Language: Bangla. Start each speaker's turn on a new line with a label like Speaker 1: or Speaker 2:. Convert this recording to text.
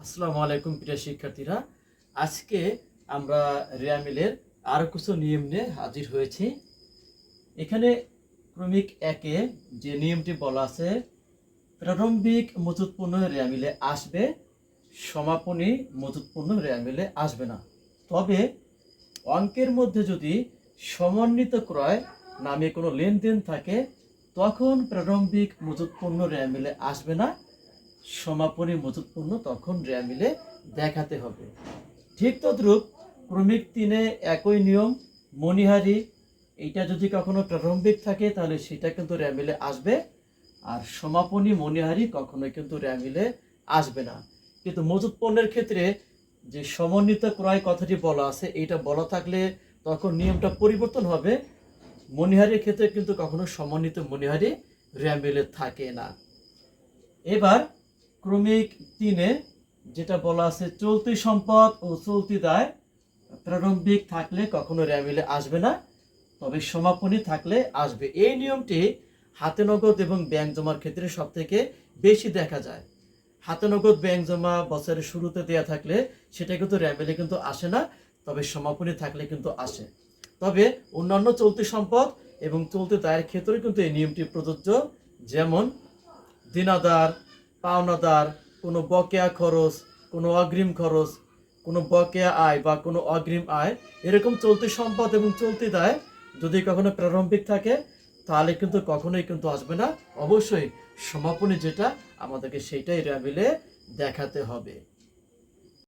Speaker 1: আসসালামু আলাইকুম প্রিয় শিক্ষার্থীরা। আজকে আমরা রেয়ামিলের আরো কিছু নিয়ম নিয়ে হাজির হয়েছি। এখানে ক্রমিক 1-এ যে নিয়মটি বলা আছে, প্রারম্ভিক মজুদ পণ্য রেয়ামিলে আসবে, সমাপনী মজুদ পণ্য রেয়ামিলে আসবে না। তবে অঙ্কের মধ্যে যদি সমন্বিত ক্রয় নামে কোনো লেনদেন থাকে, তখন প্রারম্ভিক মজুদ পণ্য রেয়ামিলে আসবে না, সমাপনী মজুদ পণ্য তখন রেয়ামিলে দেখাতে হবে। ঠিক তদ্রূপ ক্রমিক 3-এ একই নিয়ম, মণিহারি এইটা যদি কখনো প্রারম্ভিক থাকে তাহলে সেটা কিন্তু রেয়ামিলে আসবে, আর সমাপনী মণিহারি কখনোই কিন্তু রেয়ামিলে আসবে না। কিন্তু মজুদ পণ্যের ক্ষেত্রে যে সমন্বিত ক্রয় কথাটি বলা আছে, এইটা বলা থাকলে তখন নিয়মটা পরিবর্তন হবে। মণিহারির ক্ষেত্রে কিন্তু কখনো সমন্বিত মণিহারি রেয়ামিলে থাকে না। এবার ক্রমিক 3-এ যেটা বলা আছে, চলতি সম্পদ ও চলতি দায় প্রারম্ভিক থাকলে কখনো রেয়ামিলে আসবে না, তবে সমাপনী থাকলে আসবে। এই নিয়মটি হাতে নগদ এবং ব্যাংক জমার ক্ষেত্রে সব থেকে বেশি দেখা যায়। হাতে নগদ ব্যাংক জমা বছরের শুরুতে দেয়া থাকলে সেটা কিন্তু রেয়ামিলে কিন্তু আসে না, তবে সমাপনী থাকলে কিন্তু আসে। তবে অন্যান্য চলতি সম্পদ এবং চলতি দায়ের ক্ষেত্রে কিন্তু এই নিয়মটি প্রযোজ্য। যেমন দিনাদার, পাওনাদার, কোনো বকেয়া খরচ, কোনো অগ্রিম খরচ, কোনো বকেয়া আয় বা কোনো অগ্রিম আয়, এরকম চলতি সম্পদ এবং চলতি দায় যদি কখনো প্রারম্ভিক থাকে তাহলে কিন্তু কখনোই কিন্তু আসবে না। অবশ্যই সমাপনী যেটা আমাদেরকে সেইটাই রেয়ামিলে দেখাতে হবে।